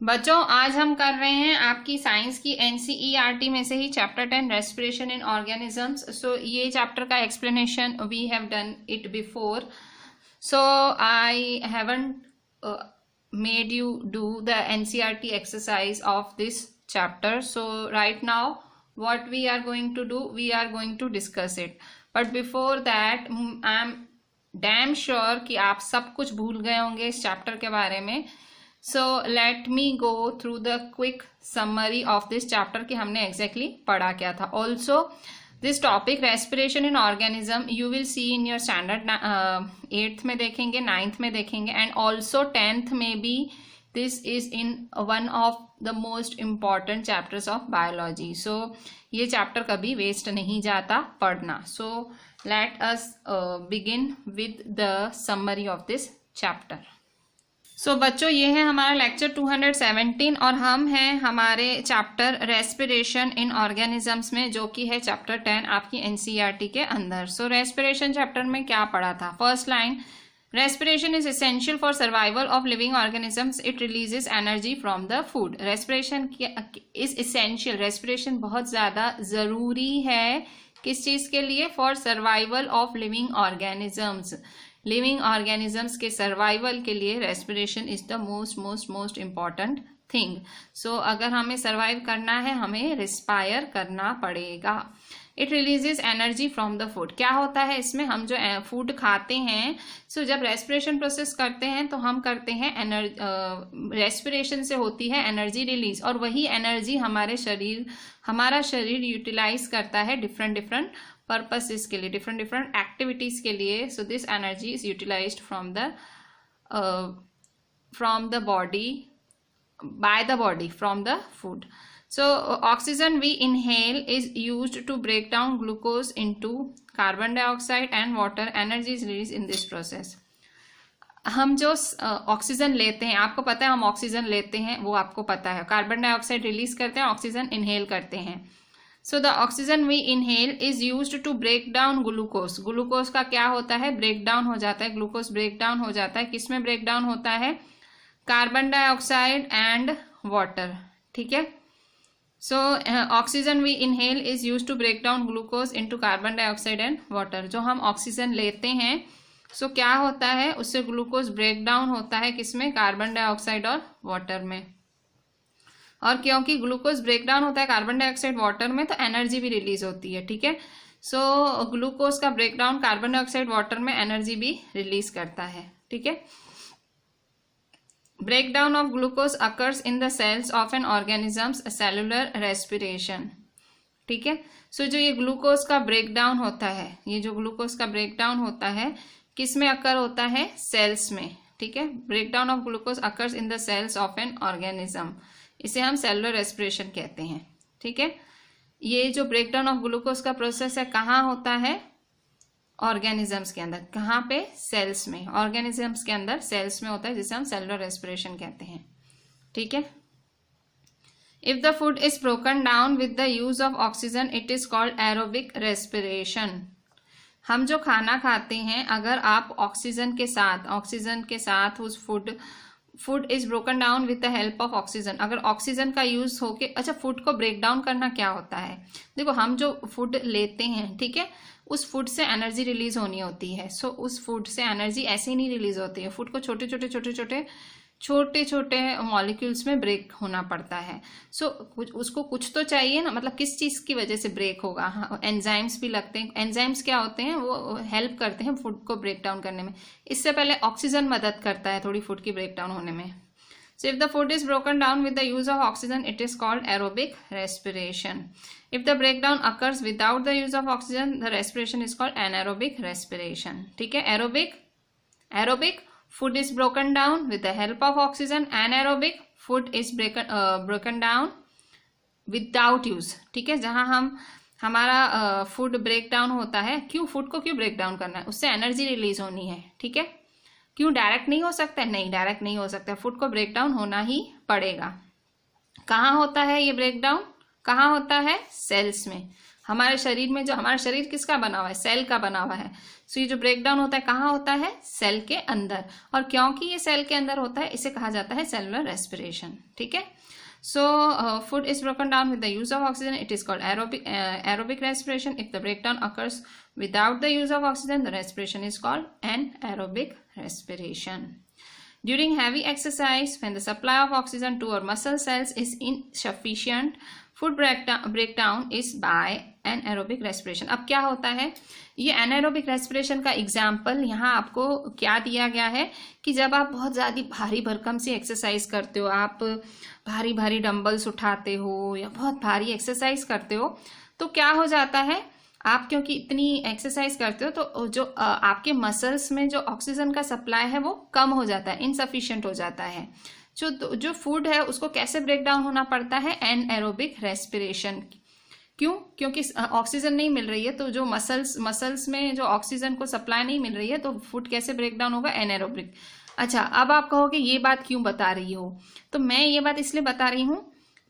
बच्चों आज हम कर रहे हैं आपकी साइंस की एनसीईआरटी में से ही chapter 10 respiration in organisms. So ये चैप्टर का explanation we have done it before, so I haven't made you do the NCERT exercise of this chapter. So right now what we are going to do, we are going to discuss it, but before that I am damn sure कि आप सब कुछ भूल गए होंगे इस chapter के बारे में. So let me go through the quick summary of this chapter कि हमने exactly पढ़ा क्या था. Also this topic respiration in organism you will see in your standard 8th में देखेंगे, 9th में देखेंगे, and also 10th में भी. This is in one of the most important chapters of biology. So ये chapter कभी waste नहीं जाता पढ़ना. So let us begin with the summary of this chapter. So बच्चों ये है हमारा लेक्चर 217 और हम हैं हमारे चैप्टर रेस्पिरेशन इन ऑर्गेनिजम्स में, जो कि है चैप्टर 10 आपकी एनसीईआरटी के अंदर. सो रेस्पिरेशन चैप्टर में क्या पढ़ा था? First line, respiration is essential for survival of living organisms. It releases energy from the food. Respiration is essential. Respiration बहुत ज़्यादा ज़रूरी है किस चीज़ के लिए? For survival of living organisms. Living organisms के survival के लिए respiration is the most important thing. So अगर हमें survive करना है हमें respire करना पड़ेगा. It releases energy from the food. क्या होता है इसमें? हम जो फूड खाते हैं, सो जब रेस्पिरेशन प्रोसेस करते हैं तो हम करते हैं रेस्पिरेशन से होती है एनर्जी रिलीज, और वही एनर्जी हमारा शरीर यूटिलाइज करता है डिफरेंट पर्पसेस के लिए, डिफरेंट एक्टिविटीज के लिए. So this energy is utilised from the body, by the body, from the food. So oxygen we inhale is used to break down glucose into carbon dioxide and water. Energy is released in this process. हम जो oxygen लेते हैं, आपको पता है हम oxygen लेते हैं, वो आपको पता है. कार्बन डाइऑक्साइड रिलीज करते हैं, ऑक्सीजन इनहेल करते हैं. So the oxygen we inhale is used to break down glucose. Glucose का क्या होता है? ब्रेक डाउन हो जाता है. ग्लूकोज ब्रेक डाउन हो जाता है. किसमें ब्रेक डाउन होता है? Carbon dioxide and water. ठीक है. So oxygen we inhale is used to break down glucose into carbon dioxide and water. जो हम ऑक्सीजन लेते हैं, सो क्या होता है? उससे ग्लूकोज ब्रेक डाउन होता है किसमें? कार्बन डाइऑक्साइड और वाटर में. और क्योंकि ग्लूकोज ब्रेक डाउन होता है कार्बन डाइऑक्साइड वाटर में, तो एनर्जी भी रिलीज होती है. ठीक है. सो ग्लूकोज का break down carbon dioxide water में एनर्जी भी रिलीज करता है. ठीक है. Breakdown of glucose occurs in the cells of an organism's cellular respiration. ठीक है. सो जो ये ग्लूकोज का ब्रेकडाउन होता है, ये जो ग्लूकोज का ब्रेकडाउन होता है किस में अकर होता है? सेल्स में. ठीक है. Breakdown of glucose occurs in the cells of an organism. इसे हम सेलुलर रेस्पिरेशन कहते हैं. ठीक है. ये जो ब्रेकडाउन ऑफ ग्लूकोज का प्रोसेस है कहाँ होता है? ऑर्गेनिजम्स के अंदर. कहाँ पे? सेल्स में. ऑर्गेनिजम्स के अंदर सेल्स में होता है, जिसे हम सेलुलर रेस्पिरेशन कहते हैं. ठीक है. If the food is broken down with the use of oxygen it is called aerobic respiration. हम जो खाना खाते हैं, अगर आप ऑक्सीजन के साथ उस food is broken down with the help of oxygen. अगर ऑक्सीजन का यूज होके, अच्छा फूड को ब्रेक डाउन करना क्या होता है? देखो हम जो फूड लेते हैं, ठीक है, उस फूड से एनर्जी रिलीज होनी होती है. सो उस फूड से एनर्जी ऐसे ही नहीं रिलीज होती है. फूड को छोटे छोटे मॉलिक्यूल्स में ब्रेक होना पड़ता है. सो उसको कुछ तो चाहिए ना, मतलब किस चीज की वजह से ब्रेक होगा? हाँ, एंजाइम्स भी लगते हैं. एंजाइम्स क्या होते हैं? वो हेल्प करते हैं फूड को ब्रेक डाउन करने में. इससे पहले ऑक्सीजन मदद करता है थोड़ी फूड की ब्रेक डाउन होने में. So if the food is broken down with the use of oxygen, it is called aerobic respiration. If the breakdown occurs without the use of oxygen, the respiration is called anaerobic respiration. ठीक है. Aerobic food is broken down with the help of oxygen. Anaerobic food is broken down without use. ठीक है. जहाँ हमारा food break down होता है, क्यों? Food को क्यों ब्रेक डाउन करना है? उससे एनर्जी रिलीज होनी है. ठीक है. क्यों? डायरेक्ट नहीं हो सकता? नहीं, डायरेक्ट नहीं हो सकता. फूड को ब्रेक डाउन होना ही पड़ेगा. कहाँ होता है ये ब्रेकडाउन? कहाँ होता है? सेल्स में. हमारे शरीर में, जो हमारा शरीर किसका बना हुआ है? सेल का बना हुआ है. सो ये जो ब्रेक डाउन होता है कहाँ होता है? सेल के अंदर, और क्योंकि ये सेल के अंदर होता है इसे कहा जाता है सेलुलर रेस्पिरेशन। ठीक है, so food is broken down with the use of oxygen. It is called aerobic respiration. If the breakdown occurs without the use of oxygen, the respiration is called anaerobic respiration. During heavy exercise, when the supply of oxygen to our muscle cells is insufficient, food breakdown is by anaerobic respiration. अब क्या होता है? ये anaerobic respiration का example यहाँ आपको क्या दिया गया है कि जब आप बहुत ज़्यादा भारी भरकम सी एक्सरसाइज करते हो, आप भारी भारी डंबल्स उठाते हो या बहुत भारी एक्सरसाइज करते हो, तो क्या हो जाता है, आप क्योंकि इतनी एक्सरसाइज करते हो तो जो आपके मसल्स में जो ऑक्सीजन का सप्लाई है वो कम हो जाता है, इनसफिशिएंट हो जाता है। जो फूड है उसको कैसे ब्रेक डाउन होना पड़ता है? Anaerobic respiration. क्यों? क्योंकि ऑक्सीजन नहीं मिल रही है, तो जो मसल्स में जो ऑक्सीजन को सप्लाई नहीं मिल रही है, तो फूड कैसे ब्रेक डाउन होगा? एनएरोबिक। अच्छा, अब आप कहोगे ये बात क्यों बता रही हो? तो मैं ये बात इसलिए बता रही हूँ,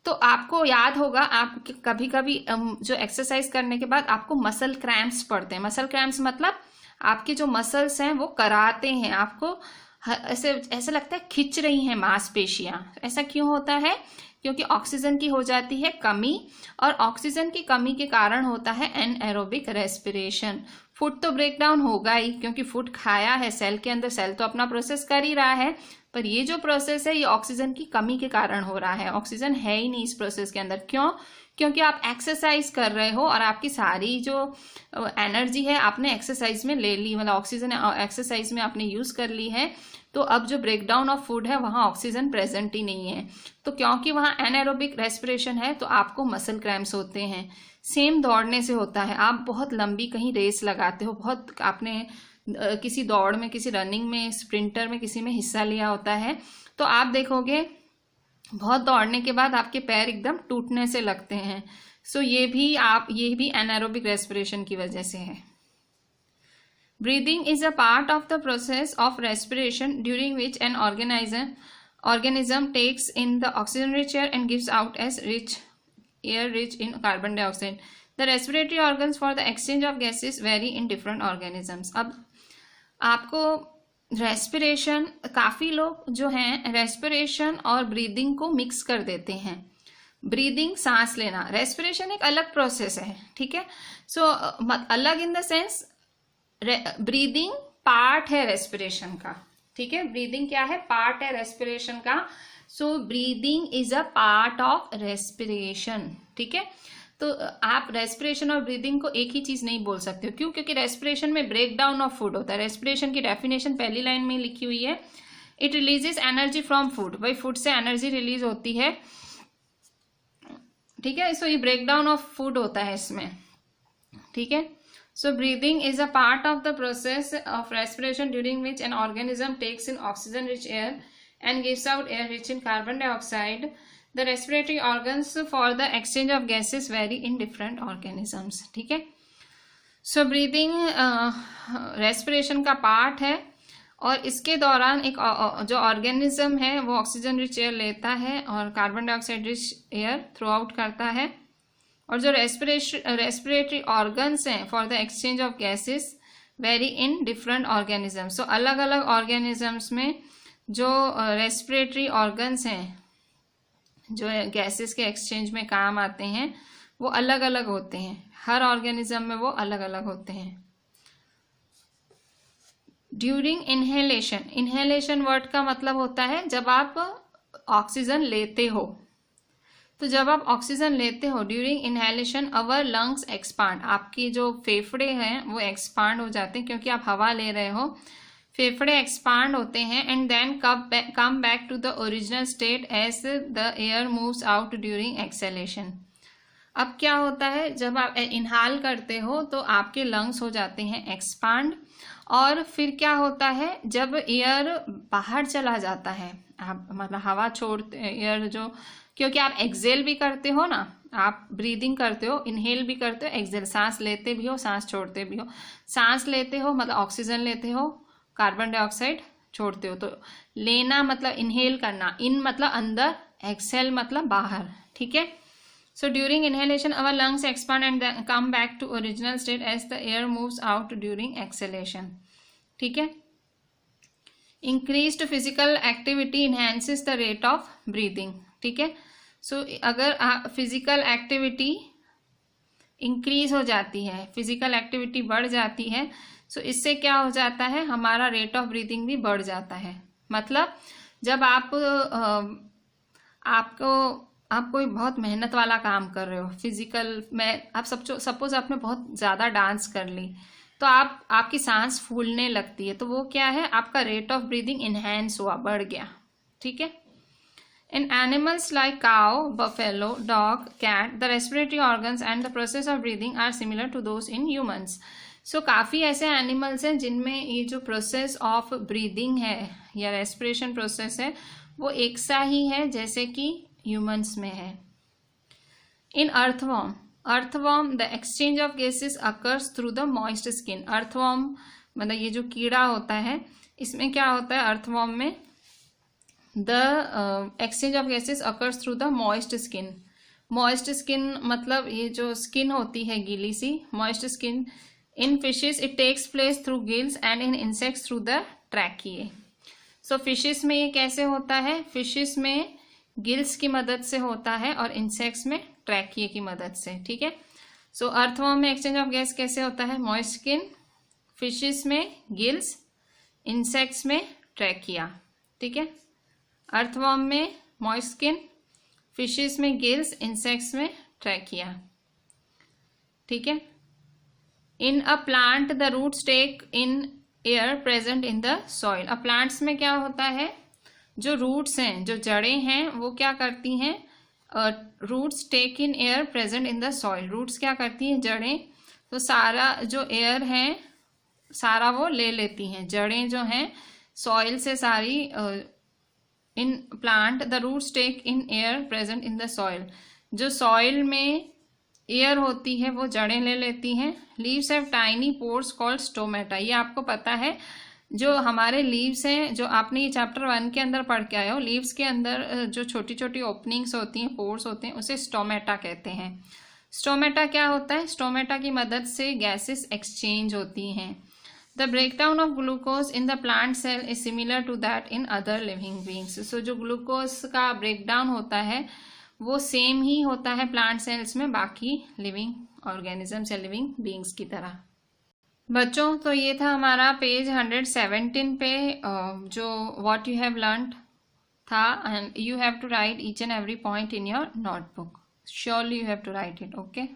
तो आपको याद होगा, आप कभी कभी जो एक्सरसाइज करने के बाद आपको मसल क्रैम्प्स पड़ते हैं। मसल क्रैम्प्स मतलब आपके जो मसल्स हैं वो कराते हैं, आपको ऐसे लगता है खिंच रही हैं मांसपेशियां। ऐसा क्यों होता है? क्योंकि ऑक्सीजन की हो जाती है कमी, और ऑक्सीजन की कमी के कारण होता है एनएरोबिक रेस्पिरेशन। फूड तो ब्रेक डाउन होगा ही, क्योंकि फूड खाया है सेल के अंदर, सेल तो अपना प्रोसेस कर ही रहा है, पर ये जो प्रोसेस है ये ऑक्सीजन की कमी के कारण हो रहा है। ऑक्सीजन है ही नहीं इस प्रोसेस के अंदर। क्यों? क्योंकि आप एक्सरसाइज कर रहे हो और आपकी सारी जो एनर्जी है आपने एक्सरसाइज में ले ली, मतलब ऑक्सीजन एक्सरसाइज में आपने यूज कर ली है, तो अब जो ब्रेकडाउन ऑफ फूड है वहां ऑक्सीजन प्रेजेंट ही नहीं है, तो क्योंकि वहां एनाएरोबिक रेस्पिरेशन है तो आपको मसल क्रैम्प्स होते हैं। सेम दौड़ने से होता है, आप बहुत लंबी कहीं रेस लगाते हो, बहुत आपने किसी दौड़ में, किसी रनिंग में, स्प्रिंटर में, किसी में हिस्सा लिया होता है, तो आप देखोगे बहुत दौड़ने के बाद आपके पैर एकदम टूटने से लगते हैं। सो ये भी एनाएरोबिक रेस्पिरेशन की वजह से है। Breathing is a part of the process of respiration during which N organism takes in the oxygen rich air and gives out as air rich in carbon dioxide. The respiratory organs for the exchange of gases vary in different organisms. अब आपको respiration, काफी लोग जो हैं respiration और breathing को mix कर देते हैं। ब्रीदिंग सांस लेना, रेस्पिरेशन एक अलग प्रोसेस है, ठीक है। सो अलग in the sense breathing part है रेस्पिरेशन का, ठीक है। ब्रीदिंग क्या है? पार्ट है रेस्पिरेशन का। So breathing is a part of respiration, ठीक है। तो आप रेस्पिरेशन और ब्रीदिंग को एक ही चीज नहीं बोल सकते हो। क्यों? क्योंकि रेस्पिरेशन में ब्रेक डाउन ऑफ फूड होता है। रेस्पिरेशन की डेफिनेशन पहली लाइन में लिखी हुई है, it releases energy from food. भाई फूड से एनर्जी रिलीज होती है, ठीक है। सो ये ब्रेक डाउन ऑफ फूड होता है इसमें, ठीक है। So breathing is a part of the process of respiration during which an organism takes in oxygen rich air and gives out air rich in carbon dioxide. The respiratory organs for the exchange of gases vary in different organisms, ठीक है। So breathing respiration का part है और इसके दौरान एक जो organism है वो ऑक्सीजन रिच एयर लेता है और carbon dioxide rich air through out करता है। और जो रेस्पिरेटरी ऑर्गन्स हैं for the exchange of gases vary in different organisms. So अलग अलग ऑर्गेनिजम्स में जो रेस्पिरेटरी ऑर्गन्स हैं जो गैसेस के एक्सचेंज में काम आते हैं वो अलग अलग होते हैं। हर ऑर्गेनिज्म में वो अलग अलग होते हैं। ड्यूरिंग इनहेलेशन, इनहेलेशन वर्ड का मतलब होता है जब आप ऑक्सीजन लेते हो। तो जब आप ऑक्सीजन लेते हो ड्यूरिंग इनहेलेशन अवर लंग्स एक्सपांड, आपकी जो फेफड़े हैं वो एक्सपांड हो जाते हैं क्योंकि आप हवा ले रहे हो, फेफड़े एक्सपांड होते हैं and then come back to the original state as the air moves out during exhalation. अब क्या होता है, जब आप इनहाल करते हो तो आपके लंग्स हो जाते हैं एक्सपांड और फिर क्या होता है जब एयर बाहर चला जाता है, आप मतलब हवा छोड़ते एयर जो, क्योंकि आप एक्सेल भी करते हो ना, आप ब्रीदिंग करते हो, इनहेल भी करते हो, एक्सेल सांस लेते भी हो सांस छोड़ते भी हो। सांस लेते हो मतलब ऑक्सीजन लेते हो, कार्बन डाइऑक्साइड छोड़ते हो। तो लेना मतलब इनहेल करना, इन मतलब अंदर, एक्सेल मतलब बाहर, ठीक है। So during inhalation our lungs expand and then come back to original state as the air moves out during exhalation. ठीक है. Increased physical activity enhances the rate of breathing. ठीक है. So अगर physical activity इंक्रीज हो जाती है, physical activity बढ़ जाती है, सो इससे क्या हो जाता है, हमारा रेट ऑफ ब्रीदिंग भी बढ़ जाता है. मतलब जब आप कोई बहुत मेहनत वाला काम कर रहे हो फिजिकल में, आप सपोज आपने बहुत ज़्यादा डांस कर ली तो आपकी सांस फूलने लगती है, तो वो क्या है, आपका रेट ऑफ ब्रीदिंग इनहेंस हुआ, बढ़ गया. ठीक है. In animals like cow, buffalo, dog, cat, the respiratory organs and the process of breathing are similar to those in humans. So काफ़ी ऐसे एनिमल्स हैं जिनमें ये जो प्रोसेस ऑफ ब्रीदिंग है या रेस्पिरेशन प्रोसेस है वो एक सा ही है जैसे कि ह्यूमंस में है. इन earthworm the exchange of gases occurs through the moist skin. Earthworm मतलब ये जो कीड़ा होता है, इसमें क्या होता है, अर्थवॉर्म में the exchange of gases occurs through the moist skin. Moist skin मतलब ये जो स्किन होती है गीली सी, moist skin. In fishes it takes place through gills and in insects through the tracheae. So fishes में ये कैसे होता है, fishes में गिल्स की मदद से होता है और इंसेक्ट्स में ट्रैकिए की मदद से. ठीक है. सो अर्थवॉर्म में एक्सचेंज ऑफ गैस कैसे होता है, मॉइस्ट स्किन, फिशेस में गिल्स, इंसेक्ट्स में ट्रैकिया. ठीक है. अर्थवॉर्म में मॉइस्ट स्किन, फिशेस में गिल्स, इंसेक्ट्स में ट्रैकिया. ठीक है. In a plant the roots take in air present in the soil. अब प्लांट्स में क्या होता है, जो रूट्स हैं, जो जड़ें हैं, वो क्या करती हैं, roots take in air present in the soil. Roots क्या करती हैं, जड़ें, तो सारा जो एयर है सारा वो ले लेती हैं. जड़ें जो हैं सॉइल से सारी, in plant the roots take in air present in the soil. जो सॉइल में एयर होती है वो जड़ें ले लेती हैं. Leaves have tiny pores called stomata. ये आपको पता है, जो हमारे लीव्स हैं, जो आपने ये चैप्टर 1 के अंदर पढ़ के आए हो, लीव्स के अंदर जो छोटी छोटी ओपनिंग्स होती हैं, पोर्स होते हैं, उसे स्टोमेटा कहते हैं. स्टोमेटा क्या होता है, स्टोमेटा की मदद से गैसेस एक्सचेंज होती हैं. The breakdown of glucose in the plant cell is similar to that in other living beings. So जो ग्लूकोज का ब्रेकडाउन होता है वो सेम ही होता है प्लांट सेल्स में बाकी लिविंग ऑर्गेनिजम्स या लिविंग बीइंग्स की तरह. बच्चों, तो ये था हमारा पेज 117 पे जो व्हाट यू हैव लर्नड था, and you have to write each and every point in your notebook. Surely you have to write it. Okay.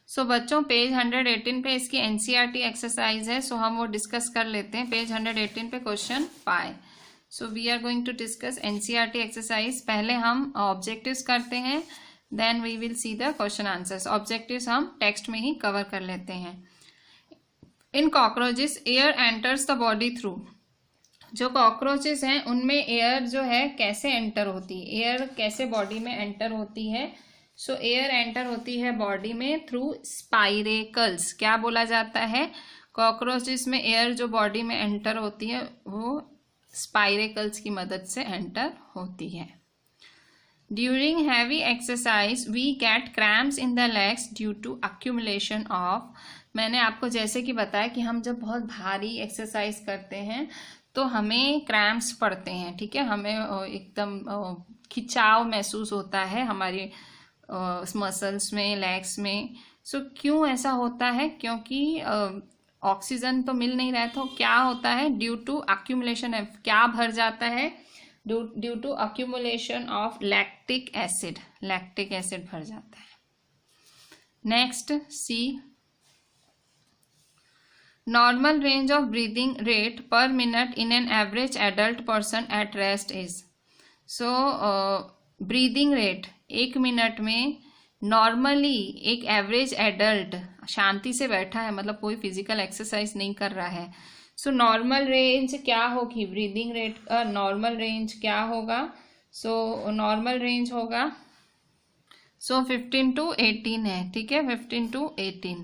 So बच्चों, पेज 118 पे इसकी एनसीईआरटी एक्सरसाइज है, सो हम वो डिस्कस कर लेते हैं. पेज 118 पे question 5. So we are going to discuss NCERT exercise. पहले हम ऑब्जेक्टिव्स करते हैं, then we will see the question answers. Objectives हम टेक्स्ट में ही कवर कर लेते हैं. In cockroaches air enters the body through. जो कॉकरोचेस हैं उनमें एयर जो है कैसे एंटर होती है, एयर कैसे बॉडी में एंटर होती है. सो एयर एंटर होती है बॉडी में थ्रू स्पाइरेकल्स. क्या बोला जाता है, कॉकरोचेस में एयर जो बॉडी में एंटर होती है वो स्पाइरेकल्स की मदद से एंटर होती है. During heavy exercise we get cramps in the legs due to accumulation of. मैंने आपको जैसे कि बताया कि हम जब बहुत भारी एक्सरसाइज करते हैं तो हमें क्रैम्प्स पड़ते हैं. ठीक है. हमें एकदम खिंचाव महसूस होता है हमारी मसल्स में, लेग्स में. सो क्यों ऐसा होता है, क्योंकि ऑक्सीजन तो मिल नहीं रहा है. तो क्या होता है, ड्यू टू अक्यूमुलेशन. क्या भर जाता है, due to accumulation of lactic acid. Lactic acid भर जाता है. Next see, normal range of breathing rate per minute in an average adult person at rest is. So breathing rate 1 minute में normally एक average adult शांति से बैठा है, मतलब कोई फिजिकल एक्सरसाइज नहीं कर रहा है. सो नॉर्मल रेंज क्या होगी, ब्रीदिंग रेट का नॉर्मल रेंज क्या होगा. सो नॉर्मल रेंज होगा 15 to 18 है. ठीक है. 15 to 18,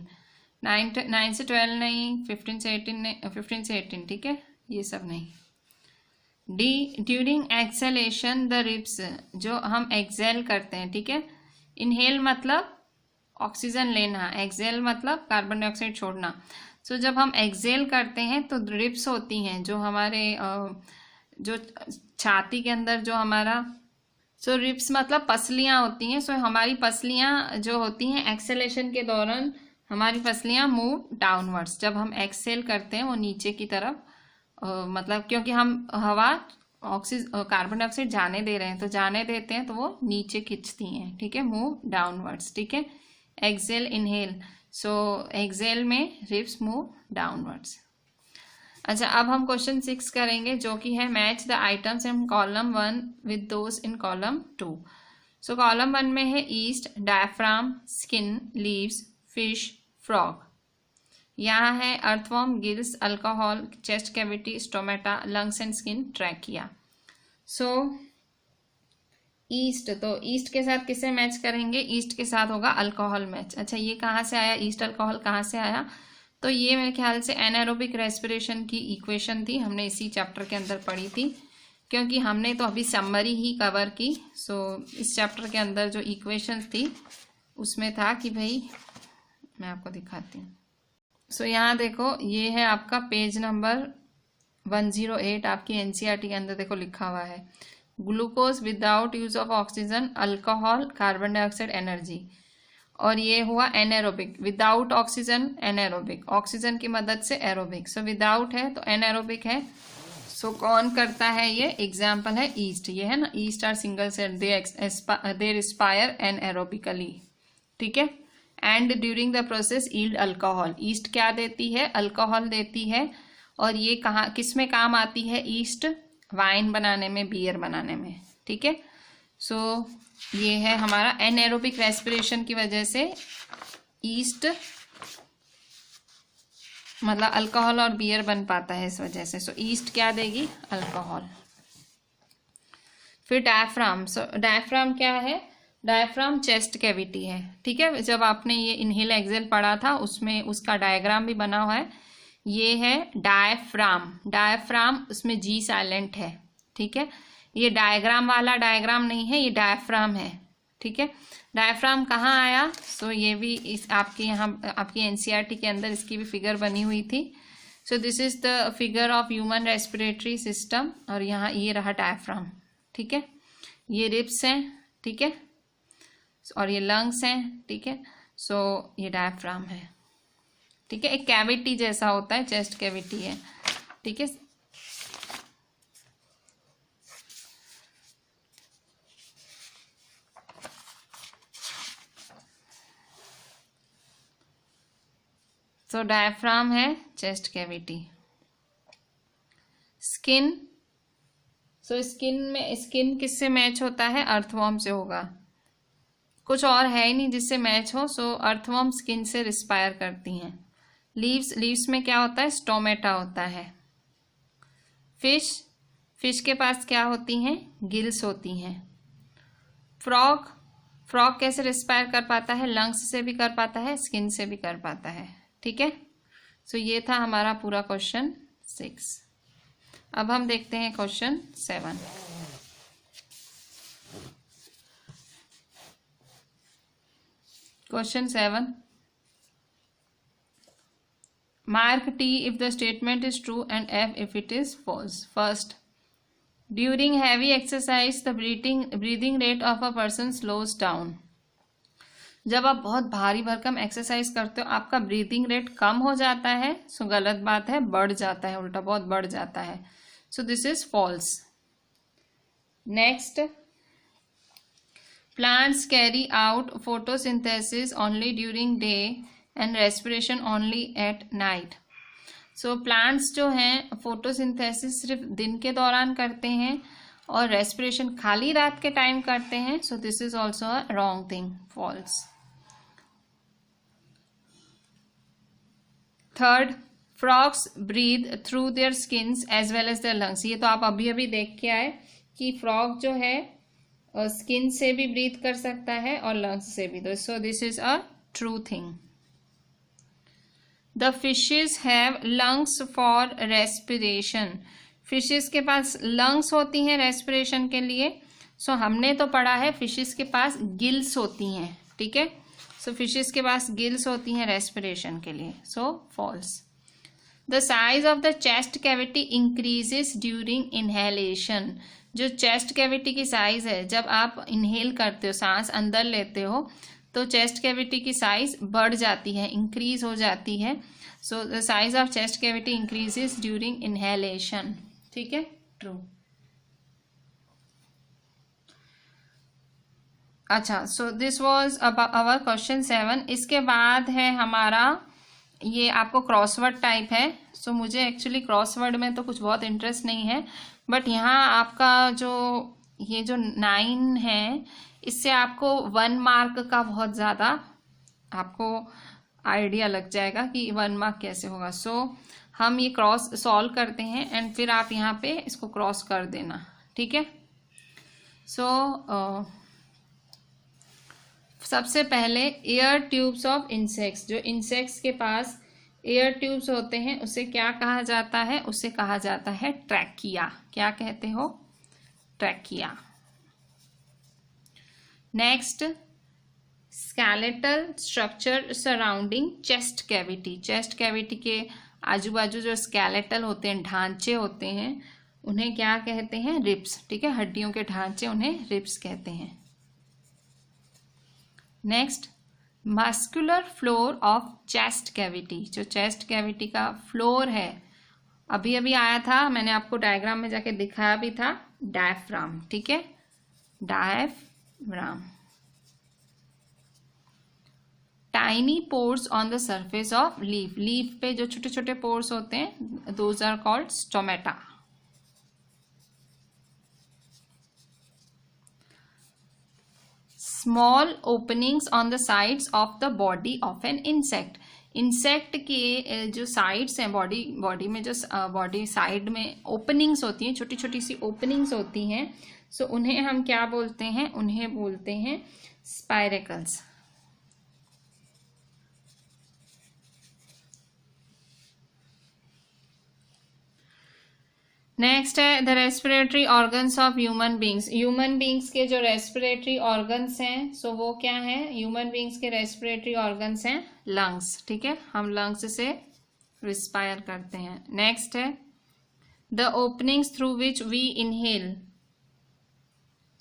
9 से 12 नहीं, 15 से 18 नहीं, 15 से 18. ठीक है. ये सब नहीं. D, during acceleration the ribs. जो हम एक्सेल करते हैं, ठीक है, इनहेल मतलब ऑक्सीजन लेना, एक्सेल मतलब कार्बन डाइऑक्साइड छोड़ना। सो जब हम एक्सेल करते हैं तो रिब्स होती हैं जो हमारे जो छाती के अंदर जो हमारा, सो रिब्स मतलब पसलियाँ होती हैं। सो हमारी पसलियाँ जो होती हैं एक्सेलेशन के दौरान हमारी पसलियाँ मूव डाउनवर्ड्स। जब हम एक्सेल करते हैं वो नीचे की तरफ मतलब क्योंकि हम हवा कार्बन डाइऑक्साइड जाने दे रहे हैं तो जाने देते हैं तो वो नीचे खींचती हैं, ठीक है, मूव डाउनवर्ड्स, ठीक है। एक्सेल इनहेल, सो एक्सेल में रिब्स मूव डाउनवर्ड्स। अच्छा, अब हम क्वेश्चन 6 करेंगे जो कि है match the items in column 1 with those in column 2। So column 1 में है east, diaphragm, skin, leaves, fish, frog. यहाँ है earthworm, gills, alcohol, chest cavity, stomata, lungs and skin, trachea. So east, तो ईस्ट के साथ किसे मैच करेंगे? East के साथ होगा अल्कोहल मैच। अच्छा, ये कहाँ से आया? ईस्ट अल्कोहल कहाँ से आया? तो ये मेरे ख्याल से एनारोबिक रेस्पिरेशन की इक्वेशन थी, हमने इसी चैप्टर के अंदर पढ़ी थी, क्योंकि हमने तो अभी समरी ही कवर की। सो इस चैप्टर के अंदर जो इक्वेशन थी उसमें था कि भाई, मैं आपको दिखाती हूँ। सो यहाँ देखो, ये है आपका पेज नंबर 108 आपकी एनसीईआरटी के अंदर, देखो लिखा हुआ है glucose without use of oxygen, alcohol, carbon dioxide, energy. और ये हुआ anaerobic, without oxygen anaerobic, oxygen की मदद से एरोबिक। सो विदाउट है तो एनारोबिक है। सो कौन करता है ये? एग्जाम्पल है ईस्ट, ये है ना, yeast are single cell, they respire anaerobically, ठीक है। And during the process yield alcohol, yeast क्या देती है? अल्कोहल देती है। और ये कहाँ किस में काम आती है? ईस्ट वाइन बनाने में, बियर बनाने में, ठीक है। सो ये है हमारा एनारोबिक रेस्पिरेशन की वजह से ईस्ट मतलब अल्कोहल और बियर बन पाता है इस वजह से। सो ईस्ट क्या देगी? अल्कोहल। फिर डायफ्राम, सो डायफ्राम क्या है? डायफ्राम चेस्ट कैविटी है, ठीक है। जब आपने ये इनहेल एक्सेल पढ़ा था उसमें उसका डायग्राम भी बना हुआ है। ये है डायफ्राम, डायफ्राम उसमें जी साइलेंट है, ठीक है। ये डायग्राम वाला डायग्राम नहीं है, ये डायफ्राम है, ठीक है। डायफ्राम कहाँ आया? सो ये भी इस आपके यहाँ आपकी एनसीईआरटी के अंदर इसकी भी फिगर बनी हुई थी। सो this is the figure of human respiratory system, और यहाँ ये रहा डायफ्राम, ठीक है। ये रिब्स हैं, ठीक है, और ये लंग्स हैं, ठीक है। सो ये डायफ्राम है, ठीक है। एक कैविटी जैसा होता है, चेस्ट कैविटी है, ठीक है। सो डायफ्राम है, chest cavity. Skin, so skin में, स्किन किससे मैच होता है? अर्थवर्म से होगा, कुछ और है ही नहीं जिससे मैच हो। सो अर्थवर्म स्किन से रिस्पायर करती हैं। लीव्स, लीव्स में क्या होता है? स्टोमेटा होता है। फिश, फिश के पास क्या होती हैं? गिल्स होती हैं। फ्रॉग, फ्रॉग कैसे रिस्पायर कर पाता है? लंग्स से भी कर पाता है, स्किन से भी कर पाता है, ठीक है। सो ये था हमारा पूरा क्वेश्चन 6। अब हम देखते हैं question 7। Question 7, mark T if the statement is true and F if it is false. First, during heavy exercise the breathing rate of a person slows down. जब आप बहुत भारी भरकम एक्सरसाइज करते हो आपका ब्रीदिंग रेट कम हो जाता है। सो गलत बात है, बढ़ जाता है, उल्टा बहुत बढ़ जाता है। So this is false. Next, plants carry out photosynthesis only during day and respiration only at night. So plants जो हैं फोटोसिंथेसिस सिर्फ दिन के दौरान करते हैं और रेस्पिरेशन खाली रात के टाइम करते हैं। So this is also a wrong thing, false. Third, frogs breathe through their skins as well as their lungs. ये तो आप अभी अभी देख के आए कि फ्रॉग जो है स्किन से भी ब्रीथ कर सकता है और लंग्स से भी। सो this is a true thing. The fishes have lungs for respiration. Fishes के पास लंग्स होती हैं रेस्पिरेशन के लिए। सो हमने तो पढ़ा है फिशेस के पास गिल्स होती हैं, ठीक है। सो फिशेस के पास गिल्स होती हैं रेस्पिरेशन के लिए, so false. The size of the chest cavity increases during inhalation. जो चेस्ट कैविटी की साइज है, जब आप इनहेल करते हो, सांस अंदर लेते हो, तो चेस्ट कैविटी की साइज बढ़ जाती है, इंक्रीज हो जाती है। So the size of chest cavity increases during inhalation, ठीक है, ट्रू। अच्छा, so this was our question 7। इसके बाद है हमारा, ये आपको क्रॉसवर्ड टाइप है। सो मुझे एक्चुअली क्रॉसवर्ड में तो कुछ बहुत इंटरेस्ट नहीं है, बट यहाँ आपका ये जो 9 है, इससे आपको 1 मार्क का बहुत ज़्यादा आपको आइडिया लग जाएगा कि 1 मार्क कैसे होगा। सो हम ये क्रॉस सॉल्व करते हैं एंड फिर आप यहाँ पे इसको क्रॉस कर देना, ठीक है। सो सबसे पहले एयर ट्यूब्स ऑफ इंसेक्ट्स, जो इंसेक्ट्स के पास एयर ट्यूब्स होते हैं उसे क्या कहा जाता है? उसे कहा जाता है ट्रैकिया। क्या कहते हो? Trachea. Next, skeletal structure surrounding chest cavity. Chest cavity के आजू बाजू जो स्केलेटल होते हैं, ढांचे होते हैं, उन्हें क्या कहते हैं? रिब्स, ठीक है, हड्डियों के ढांचे, उन्हें रिब्स कहते हैं। Next, muscular floor of chest cavity. जो चेस्ट कैविटी का फ्लोर है, अभी अभी आया था, मैंने आपको डायग्राम में जाके दिखाया भी था, डायफ्राम, ठीक है, diaphragm. Tiny pores on the surface of leaf. Leaf पे जो छोटे छोटे पोर्स होते हैं, those are called stomata. Small openings on the sides of the body of an insect. Insect के जो साइड्स हैं, बॉडी में जो बॉडी साइड में ओपनिंग्स होती हैं, छोटी छोटी सी ओपनिंग्स होती हैं, सो उन्हें हम क्या बोलते हैं? उन्हें बोलते हैं स्पाइरेकल्स। नेक्स्ट है the respiratory organs of human beings. Human beings के जो रेस्पिरेटरी ऑर्गन्स हैं, सो वो क्या है? ह्यूमन बींग्स के रेस्पिरेटरी ऑर्गन्स हैं लंग्स, ठीक है, हम लंग्स से रिस्पायर करते हैं। नेक्स्ट है the openings through which we inhale.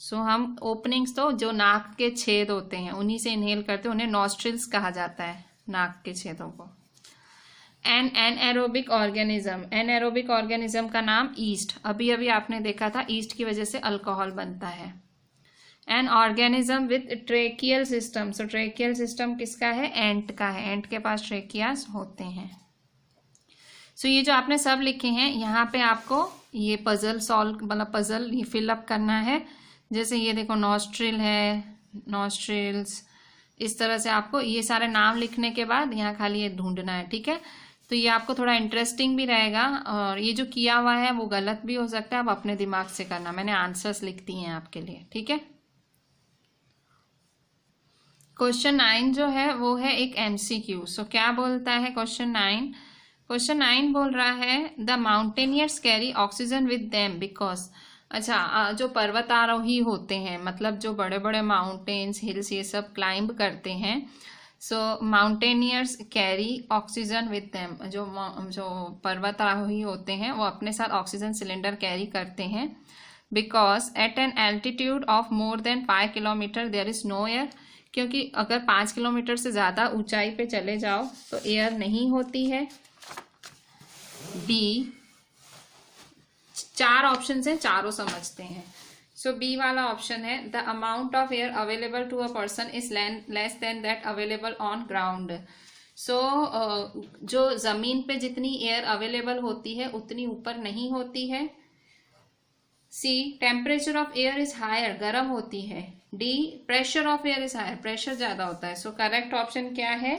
So हम ओपनिंग्स, तो जो नाक के छेद होते हैं उन्हीं से इनहेल करते हैं, उन्हें नॉस्ट्रिल्स कहा जाता है, नाक के छेदों को। An anaerobic organism. Anaerobic organism का नाम ईस्ट। अभी अभी आपने देखा था, ईस्ट की वजह से अल्कोहल बनता है। An organism with tracheal system. So tracheal system किसका है? एंट का है। एंट के पास ट्रेकियास होते हैं। सो ये जो आपने सब लिखे हैं, यहाँ पे आपको ये पजल सॉल्व, मतलब पजल ये फिलअप करना है। जैसे ये देखो, नॉस्ट्रिल है, नॉस्ट्रिल्स, इस तरह से आपको ये सारे नाम लिखने के बाद यहाँ खाली ये ढूंढना है, ठीक है। तो ये आपको थोड़ा इंटरेस्टिंग भी रहेगा, और ये जो किया हुआ है वो गलत भी हो सकता है, आप अपने दिमाग से करना। मैंने आंसर्स लिख दिए हैं आपके लिए, ठीक है। क्वेश्चन 9 जो है वो है एक एमसीक्यू। सो क्या बोलता है क्वेश्चन 9? क्वेश्चन 9 बोल रहा है the mountaineers carry oxygen with them because. अच्छा, जो पर्वतारोही होते हैं, मतलब जो बड़े बड़े माउंटेन्स, हिल्स, ये सब क्लाइंब करते हैं, so mountaineers carry oxygen with them. जो पर्वतारोही होते हैं वो अपने साथ ऑक्सीजन सिलेंडर कैरी करते हैं। Because at an altitude of more than 5 kilometre there is no air. क्योंकि अगर 5 किलोमीटर से ज़्यादा ऊंचाई पे चले जाओ तो एयर नहीं होती है। बी, 4 ऑप्शन हैं, चारों समझते हैं। सो बी वाला ऑप्शन है the amount of air available to a person is less than that available on ground. So जो जमीन पे जितनी एयर अवेलेबल होती है उतनी ऊपर नहीं होती है। C, temperature of air is higher, गर्म होती है। D, pressure of air is higher, pressure ज्यादा होता है। सो करेक्ट ऑप्शन क्या है?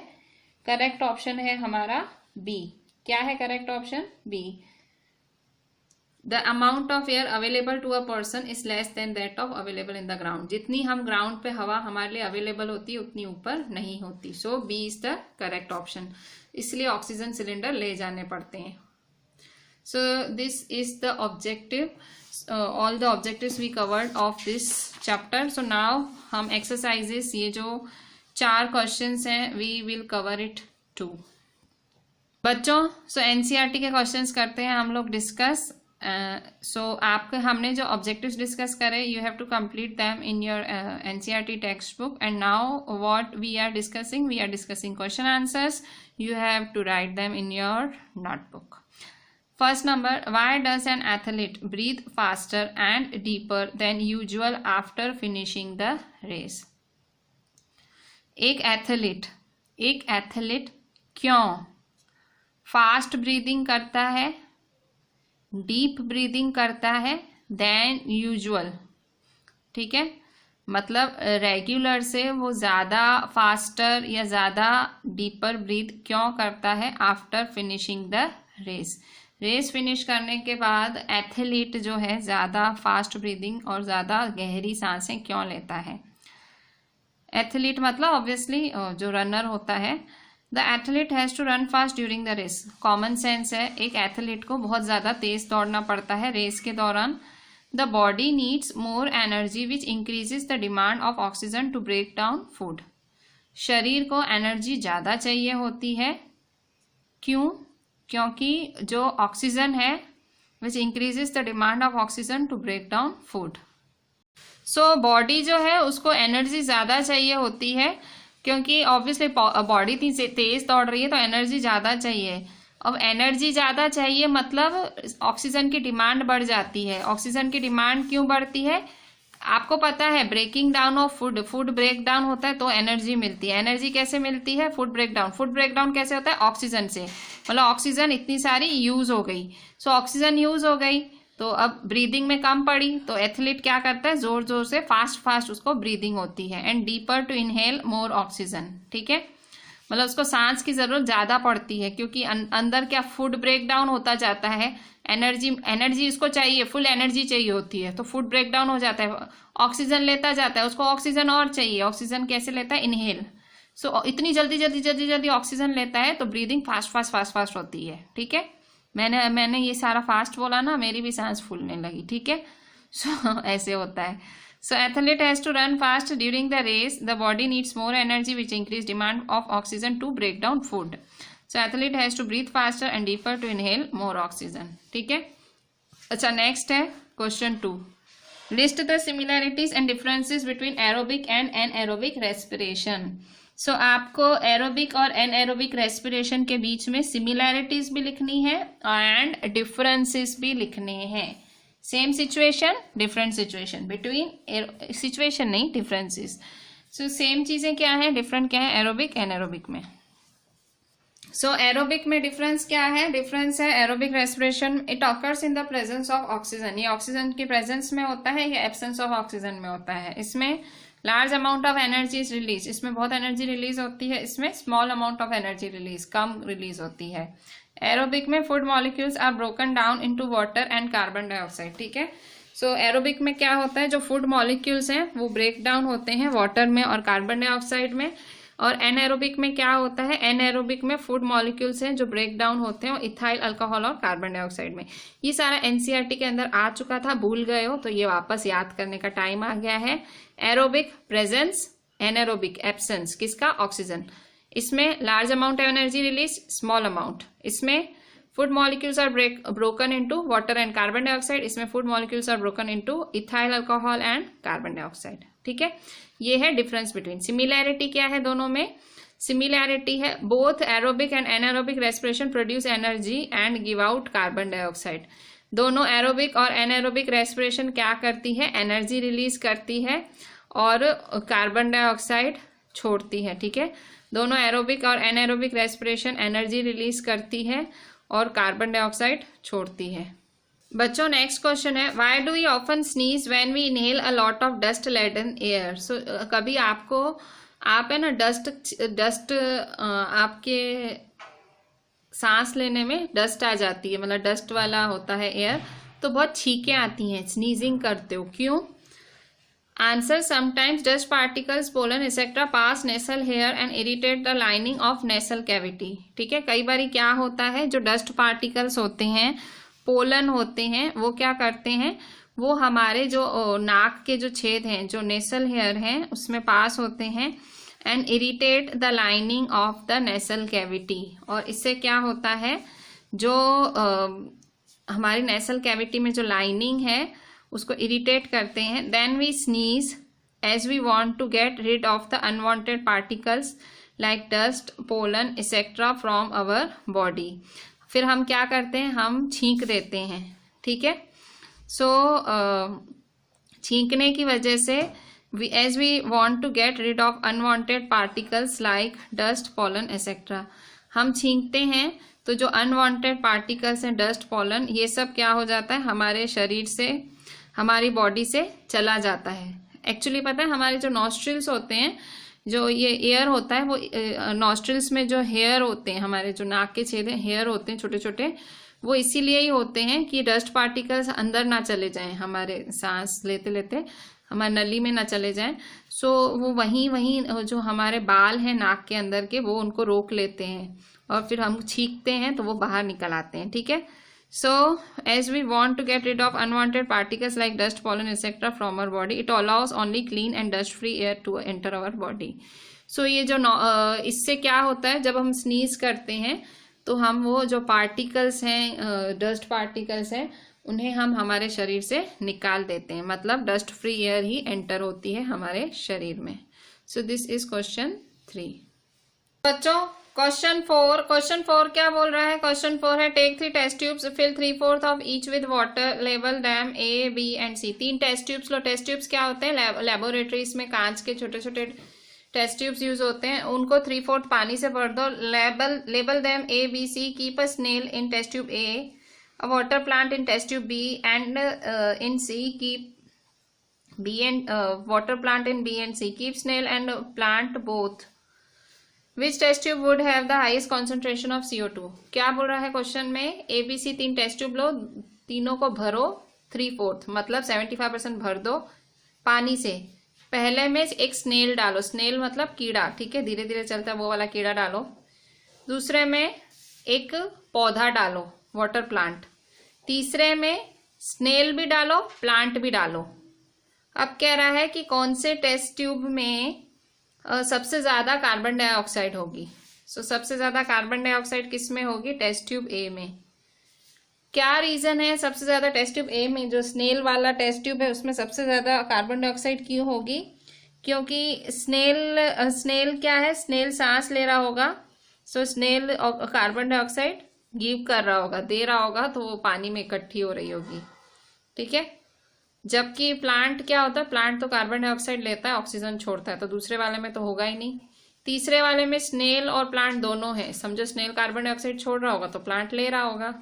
करेक्ट ऑप्शन है हमारा बी। क्या है correct option? B. The amount of air available to a person is less than that of available in the ground. जितनी हम ग्राउंड पे हवा हमारे लिए अवेलेबल होती है उतनी ऊपर नहीं होती। So B is the correct option. इसलिए ऑक्सीजन सिलेंडर ले जाने पड़ते हैं। So this is the objective. all the objectives we covered of this chapter. So now हम exercises, ये जो 4 questions हैं, we will cover it too. बच्चों, so NCERT के questions करते हैं हम लोग डिस्कस. So आपके हमने जो objectives डिस्कस करे, you have to complete them in your NCERT textbook. And now what we are discussing question answers. You have to write them in your notebook. First number, why does an athlete breathe faster and deeper than usual after finishing the race? एक athlete क्यों fast breathing करता है, deep breathing करता है than usual. ठीक है, मतलब regular से वो ज़्यादा फास्टर या ज़्यादा डीपर ब्रीथ क्यों करता है after finishing the race finish करने के बाद एथलीट जो है ज़्यादा फास्ट ब्रीदिंग और ज़्यादा गहरी सांसें क्यों लेता है. एथलीट मतलब ऑब्वियसली जो रनर होता है. The athlete has to run fast during the race. Common sense है, एक एथलीट को बहुत ज़्यादा तेज़ दौड़ना पड़ता है रेस के दौरान. The body needs more energy which increases the demand of oxygen to break down food. शरीर को एनर्जी ज़्यादा चाहिए होती है. क्यों? क्योंकि जो ऑक्सीजन है which increases the demand of oxygen to break down food. So body जो है उसको एनर्जी ज़्यादा चाहिए होती है क्योंकि ऑब्वियसली बॉडी तेज दौड़ रही है तो एनर्जी ज़्यादा चाहिए. अब एनर्जी ज़्यादा चाहिए मतलब ऑक्सीजन की डिमांड बढ़ जाती है. ऑक्सीजन की डिमांड क्यों बढ़ती है? आपको पता है breaking down of food break down होता है तो एनर्जी मिलती है. एनर्जी कैसे मिलती है? फूड ब्रेक डाउन कैसे होता है? ऑक्सीजन से. मतलब ऑक्सीजन इतनी सारी यूज हो गई. सो ऑक्सीजन यूज हो गई तो अब ब्रीदिंग में कम पड़ी तो एथलीट क्या करता है, जोर जोर से फास्ट उसको ब्रीदिंग होती है. And deeper to inhale more oxygen. ठीक है, मतलब उसको सांस की जरूरत ज्यादा पड़ती है क्योंकि अंदर क्या फूड ब्रेक डाउन होता जाता है. एनर्जी इसको चाहिए, फुल एनर्जी चाहिए होती है तो फूड ब्रेक डाउन हो जाता है. ऑक्सीजन लेता जाता है, उसको ऑक्सीजन और चाहिए. ऑक्सीजन कैसे लेता है? इनहेल. सो इतनी जल्दी ऑक्सीजन लेता है तो ब्रीदिंग फास्ट होती है. ठीक है, मैंने ये सारा फास्ट बोला ना, मेरी भी सांस फूलने लगी. ठीक है, सो ऐसे होता है. So athlete has to run fast during the race. The body needs more energy which increase demand of oxygen to break down food. So athlete has to breathe faster and deeper to inhale more oxygen. ठीक है. अच्छा, next है question 2. List the similarities and differences between aerobic and anaerobic respiration. So आपको aerobic और anaerobic respiration के बीच में similarities भी लिखनी है एंड डिफरेंसेस भी लिखने हैं. Same situation different situation, between situation नहीं, डिफरेंसेस. सो सेम चीजें क्या है, डिफरेंट क्या है एरोबिक एनारोबिक में. सो एरोबिक में डिफरेंस क्या है? डिफरेंस है aerobic respiration it occurs in the presence of oxygen. ये ऑक्सीजन की प्रेजेंस में होता है या एब्सेंस ऑफ ऑक्सीजन में होता है. इसमें large amount of energy is release, इसमें बहुत एनर्जी रिलीज होती है. इसमें small amount of energy release, कम रिलीज होती है. एरोबिक में food molecules are broken down into water and carbon dioxide. ठीक है, सो एरोबिक में क्या होता है, जो फूड मॉलिक्यूल्स हैं वो ब्रेक डाउन होते हैं वाटर में और कार्बन डाइऑक्साइड में. और एनएरोबिक में क्या होता है, एनएरोबिक में फूड मॉलिक्यूल्स हैं जो ब्रेक डाउन होते हैं इथाइल अल्कोहल और कार्बन डाइऑक्साइड में. ये सारा एनसीईआरटी के अंदर आ चुका था, भूल गए हो तो ये वापस याद करने का टाइम आ गया है. Aerobic presence, anaerobic absence. किसका? ऑक्सीजन. इसमें large amount of energy release, small amount. इसमें food molecules are broken into water and carbon dioxide. इसमें food molecules are broken into ethyl alcohol and carbon dioxide. ठीक है, ये है difference between. Similarity क्या है दोनों में? सिमिलैरिटी है both aerobic and anaerobic respiration produce energy and give out carbon dioxide. दोनों एरोबिक और एनारोबिक रेस्पिरेशन क्या करती है? एनर्जी रिलीज करती है और कार्बन डाइऑक्साइड छोड़ती है. ठीक है, दोनों एरोबिक और एनारोबिक रेस्पिरेशन एनर्जी रिलीज करती है और कार्बन डाइऑक्साइड छोड़ती है. बच्चों, नेक्स्ट क्वेश्चन है, why do we often sneeze when we inhale a lot of dust laden air. So कभी आप है ना डस्ट आपके सांस लेने में डस्ट आ जाती है, मतलब डस्ट वाला होता है एयर, तो बहुत छींकें आती हैं, स्नीजिंग करते हो. क्यों? Answer, sometimes dust particles, pollen etcetera pass nasal hair and irritate the lining of nasal cavity. ठीक है, कई बार क्या होता है, जो डस्ट पार्टिकल्स होते हैं, पोलन होते हैं, वो क्या करते हैं, वो हमारे जो नाक के जो छेद हैं, जो नेसल हेयर हैं, उसमें पास होते हैं and irritate the lining of the nasal cavity. और इससे क्या होता है, जो हमारी नेसल कैविटी में जो लाइनिंग है उसको इरिटेट करते हैं। Then we sneeze as we want to get rid of the unwanted particles like dust, pollen etcetera from our body. फिर हम क्या करते हैं, हम छींक देते हैं, ठीक है। सो छींकने की वजह से as we want to get rid of unwanted particles like dust, pollen etcetera, हम छींकते हैं तो जो अनवांटेड पार्टिकल्स हैं, डस्ट, पोलन, ये सब क्या हो जाता है, हमारे शरीर से, हमारी बॉडी से चला जाता है। एक्चुअली पता है, हमारे जो नॉस्ट्रिल्स होते हैं, जो ये एयर होता है, वो नॉस्ट्रिल्स में जो हेयर होते हैं, हमारे जो नाक के छेद हैं, हेयर होते हैं छोटे छोटे, वो इसीलिए ही होते हैं कि डस्ट पार्टिकल्स अंदर ना चले जाएं, हमारे सांस लेते लेते हमारे नली में ना चले जाएं। सो वो वहीं जो हमारे बाल हैं नाक के अंदर के, वो उनको रोक लेते हैं और फिर हम छींकते हैं तो वो बाहर निकल आते हैं, ठीक है। So as we want to get rid of unwanted particles like dust, pollen, etc. from our body, it allows only clean and dust-free air to enter our body. So ये जो इससे क्या होता है, जब हम स्नीज करते हैं तो हम वो जो पार्टिकल्स हैं, डस्ट पार्टिकल्स हैं, उन्हें हम हमारे शरीर से निकाल देते हैं, मतलब डस्ट फ्री एयर ही एंटर होती है हमारे शरीर में। सो दिस इज क्वेश्चन 3। बच्चों क्वेश्चन 4 क्या बोल रहा है, क्वेश्चन 4 है take 3 test tubes, fill 3/4 of each with water, लेवल them A, B and C। 3 test tubes लो। टेस्ट ट्यूब्स क्या होते हैं, लेबोरेटरीज में कांच के छोटे छोटे टेस्ट ट्यूब्स यूज होते हैं, उनको 3/4 पानी से भर दो। Label them A, B, C, keep a snail in test tube A, a water plant in test tube B, and in C keep B and water plant in B and C, keep snail and plant both. Which test tube would have the highest concentration of CO2? क्या बोल रहा है question में, A, B, C 3 test tube लो, तीनों को भरो 3/4 मतलब 75% भर दो पानी से। पहले में एक स्नेल डालो, स्नेल मतलब कीड़ा, ठीक है, धीरे धीरे चलता है वो वाला कीड़ा डालो। दूसरे में एक पौधा डालो, वाटर प्लांट। तीसरे में स्नेल भी डालो, प्लांट भी डालो। अब कह रहा है कि कौन से टेस्ट ट्यूब में सबसे ज्यादा कार्बन डाइऑक्साइड होगी। सो सबसे ज्यादा कार्बन डाइऑक्साइड किस में होगी, टेस्ट ट्यूब ए में। क्या रीजन है सबसे ज्यादा टेस्ट ट्यूब ए में, जो स्नेल वाला टेस्ट ट्यूब है उसमें सबसे ज्यादा कार्बन डाइऑक्साइड क्यों होगी, क्योंकि स्नेल क्या है, स्नेल सांस ले रहा होगा, सो स्नेल कार्बन डाइऑक्साइड गिव कर रहा होगा, दे रहा होगा, तो वो पानी में इकट्ठी हो रही होगी, ठीक है। जबकि प्लांट क्या होता है, प्लांट तो कार्बन डाइऑक्साइड लेता है, ऑक्सीजन छोड़ता है, तो दूसरे वाले में तो होगा ही नहीं। तीसरे वाले में स्नेल और प्लांट दोनों है, समझो स्नेल कार्बन डाइऑक्साइड छोड़ रहा होगा तो प्लांट ले रहा होगा।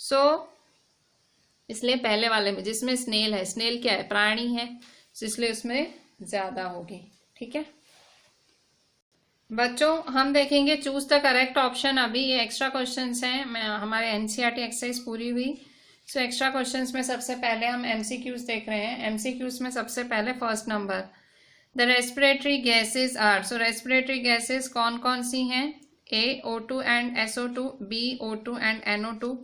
सो इसलिए पहले वाले में जिसमें स्नेल है, स्नेल क्या है, प्राणी है, इसलिए उसमें ज्यादा होगी, ठीक है। बच्चों हम देखेंगे चूज द करेक्ट ऑप्शन। अभी ये एक्स्ट्रा क्वेश्चंस हैं, हमारे एनसीईआरटी एक्सरसाइज पूरी हुई। सो एक्स्ट्रा क्वेश्चंस में सबसे पहले हम एमसीक्यूज देख रहे हैं। एमसीक्यूज में सबसे पहले first number, the respiratory gases are. So respiratory gases कौन कौन सी हैं, A O2 and SO2, B O2 and NO2,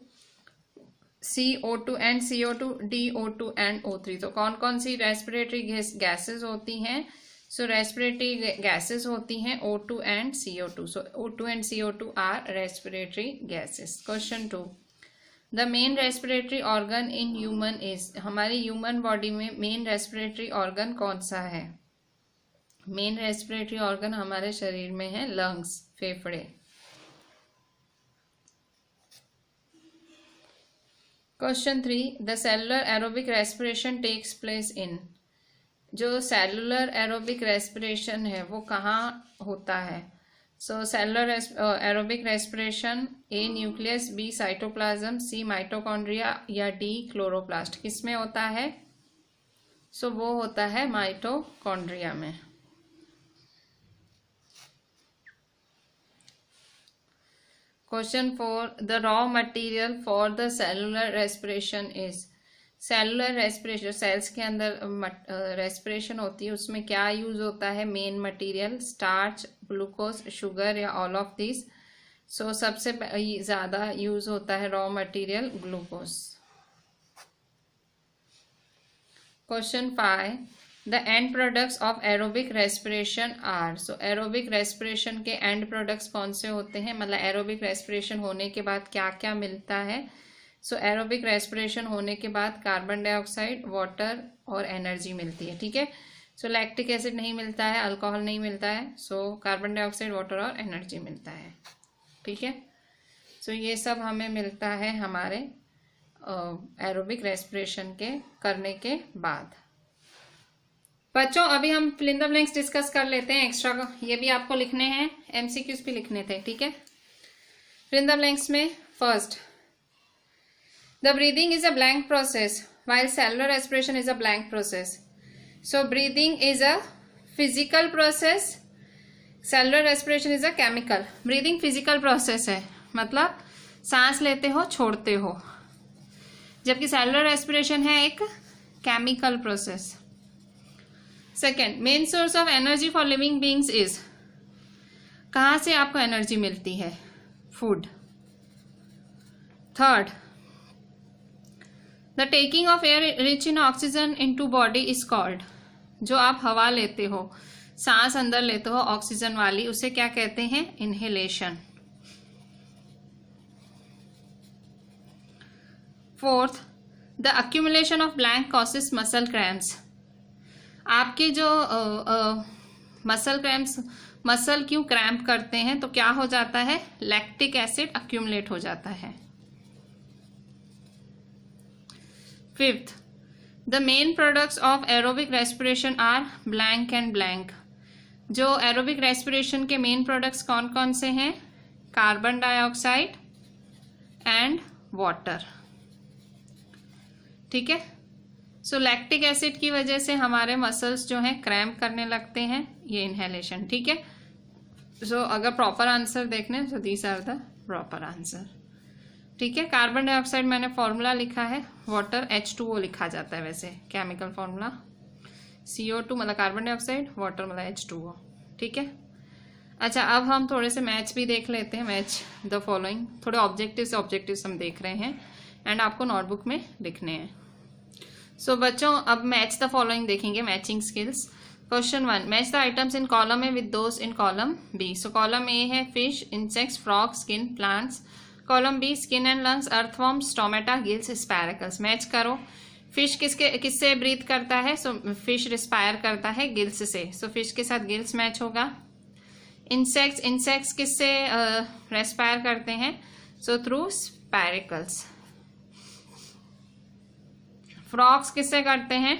C O2 and CO2, D O2 and O3। तो कौन कौन सी रेस्पिरेटरी गैसेज होती हैं, सो रेस्पिरेटरी गैसेस होती हैं O2 and CO2। So O2 and CO2 are respiratory gases. Question 2, the main respiratory organ in human is. हमारी human body में main respiratory organ कौन सा है, मेन रेस्पिरेटरी ऑर्गन हमारे शरीर में है लंग्स, फेफड़े। Question 3, the cellular aerobic respiration takes place in. जो सेलुलर एरोबिक रेस्पिरेशन है वो कहाँ होता है, so cellular aerobic respiration A nucleus, B cytoplasm, C mitochondria या डी क्लोरोप्लास्ट, किस में होता है, सो वो होता है माइटोकॉन्ड्रिया में। Question 4, the raw material for the cellular respiration is. Cellular respiration, cells के अंदर रेस्पिरेशन होती है, उसमें क्या यूज होता है, main material starch, glucose, sugar या ऑल ऑफ दिस। सो सबसे ज्यादा यूज होता है raw material glucose. Question 5, the end products of aerobic respiration are. So aerobic respiration के एंड प्रोडक्ट्स कौन से होते हैं, मतलब एरोबिक रेस्पिरेशन होने के बाद क्या क्या मिलता है। सो एरोबिक रेस्पिरेशन होने के बाद कार्बन डाइऑक्साइड, वाटर और एनर्जी मिलती है, ठीक है। सो लैक्टिक एसिड नहीं मिलता है, अल्कोहल नहीं मिलता है, सो कार्बन डाइऑक्साइड, वाटर और एनर्जी मिलता है, ठीक है। सो ये सब हमें मिलता है हमारे एरोबिक रेस्पिरेशन के करने के बाद। बच्चों अभी हम fill in the blanks discuss कर लेते हैं एक्स्ट्रा का, ये भी आपको लिखने हैं, एमसीक्यूज भी लिखने थे, ठीक है। फिल इन द ब्लैंक्स में first, the breathing is a blank process while cellular respiration is a blank process. So breathing is a physical process, cellular respiration is a chemical. Breathing physical process है, मतलब सांस लेते हो छोड़ते हो, जबकि cellular respiration है एक chemical process. Second, main source of energy for living beings is, कहाँ से आपको एनर्जी मिलती है, food. Third, the taking of air rich in oxygen into body is called, जो आप हवा लेते हो, सांस अंदर लेते हो ऑक्सीजन वाली, उसे क्या कहते हैं, inhalation. Fourth, the accumulation of blank causes muscle cramps. आपके जो मसल क्रैम्प्स, मसल क्यों क्रैम्प करते हैं, तो क्या हो जाता है, लैक्टिक एसिड अक्यूमुलेट हो जाता है. Fifth, the main products of aerobic respiration are blank and blank. जो एरोबिक रेस्पिरेशन के मेन प्रोडक्ट्स कौन कौन से हैं, कार्बन डाइऑक्साइड एंड वाटर, ठीक है. सो लैक्टिक एसिड की वजह से हमारे मसल्स जो हैं क्रैम्प करने लगते हैं, ये इनहेलेशन, ठीक है. सो अगर प्रॉपर आंसर देखने तो these are the proper answer, ठीक है. कार्बन डाइऑक्साइड मैंने फॉर्मूला लिखा है, वाटर H2O लिखा जाता है वैसे केमिकल फॉर्मूला, CO2 मतलब कार्बन डाइऑक्साइड, वाटर मतलब H2O, ठीक है. अच्छा अब हम थोड़े से मैच भी देख लेते हैं, मैच द फॉलोइंग. थोड़े ऑब्जेक्टिव्स हम देख रहे हैं एंड आपको नोटबुक में लिखने हैं. सो बच्चों अब मैच द फॉलोइंग देखेंगे, matching skills. Question 1, match the items in column A with those in column B. So column A है fish, insects, frog, skin, plants. Column B skin and lungs, earthworms, stomata, gills, spiracles. Match करो. Fish किससे breathe करता है, so fish respire करता है gills से, so fish के साथ गिल्स मैच होगा. इंसेक्ट्स किससे रेस्पायर करते हैं, सो थ्रू स्पैरिकल्स. फ्रॉग्स किससे करते हैं,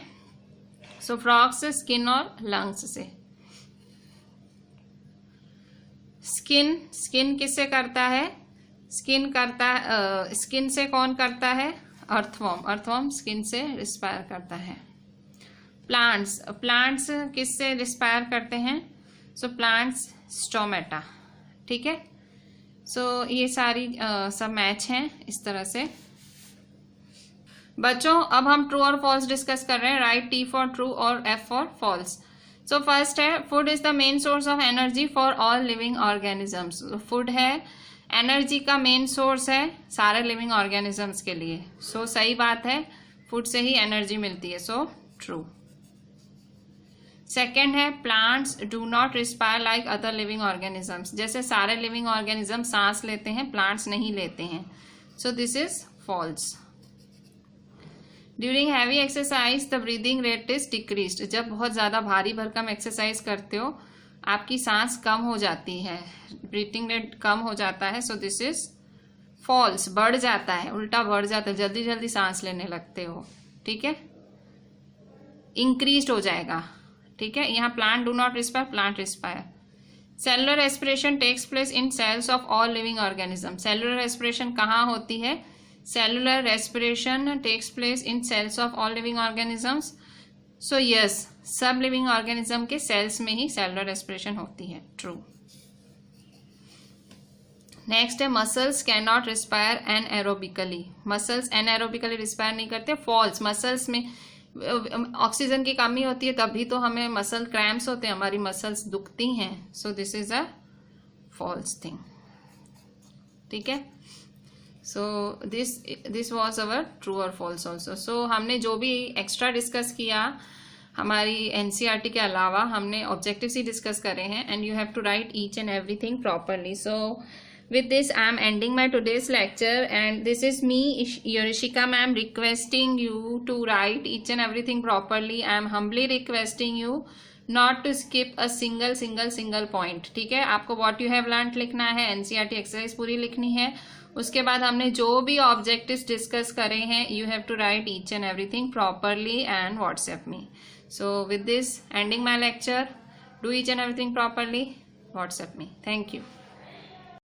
सो फ्रॉग्स स्किन और लंग्स से. स्किन किससे करता है, स्किन से कौन करता है, अर्थवॉर्म स्किन से रिस्पायर करता है. प्लांट्स किससे रिस्पायर करते हैं, सो प्लांट्स स्टोमेटा, ठीक है. सो ये सारी सब मैच हैं इस तरह से. बच्चों अब हम ट्रू और फॉल्स डिस्कस कर रहे हैं. राइट T फॉर ट्रू और F for false. So first है, food is the main source of energy for all living organisms. Food है, एनर्जी का मेन सोर्स है सारे लिविंग ऑर्गेनिजम्स के लिए. सो सही बात है, फूड से ही एनर्जी मिलती है, सो ट्रू. सेकेंड है, plants do not respire like other living organisms. जैसे सारे लिविंग ऑर्गेनिज्म सांस लेते हैं, प्लांट्स नहीं लेते हैं, so this is false. During heavy exercise the breathing rate is decreased. जब बहुत ज्यादा भारी भरकम एक्सरसाइज करते हो आपकी सांस कम हो जाती है, ब्रीथिंग रेट कम हो जाता है, सो दिस इज फॉल्स. बढ़ जाता है, उल्टा बढ़ जाता है, जल्दी जल्दी सांस लेने लगते हो, ठीक है. इंक्रीज हो जाएगा, ठीक है. यहाँ plant do not respire, plant respire. Cellular respiration takes place in cells of all living organism. Cellular respiration कहाँ होती है, cellular respiration takes place in cells of all living organisms. So yes, सब living organism के cells में ही cellular respiration होती है, true. Next है, muscles can not respire anaerobically. Muscles anaerobically respire नहीं करते, फॉल्स. मसल्स में ऑक्सीजन की कमी होती है तभी तो हमें मसल क्रैम्प्स होते हैं, हमारी मसल्स दुखती हैं, so this is a false thing, ठीक है. So this was our true और फॉल्स ऑल्सो. सो हमने जो भी एक्स्ट्रा डिस्कस किया हमारी एनसीईआरटी के अलावा हमने ऑब्जेक्टिव्स ही डिस्कस करे हैं, and you have to write each and everything properly. So with this I am ending my today's lecture, and this is me, Yorishika ma'am, requesting you to write each and everything properly. I am humbly requesting you not to skip a single point. ठीक है, आपको what you have learned लिखना है, NCERT exercise पूरी लिखनी है. उसके बाद हमने जो भी ऑब्जेक्टिव्स डिस्कस करे हैं, you have to write each and everything properly and WhatsApp me. So with this ending my lecture, do each and everything properly, WhatsApp me. Thank you.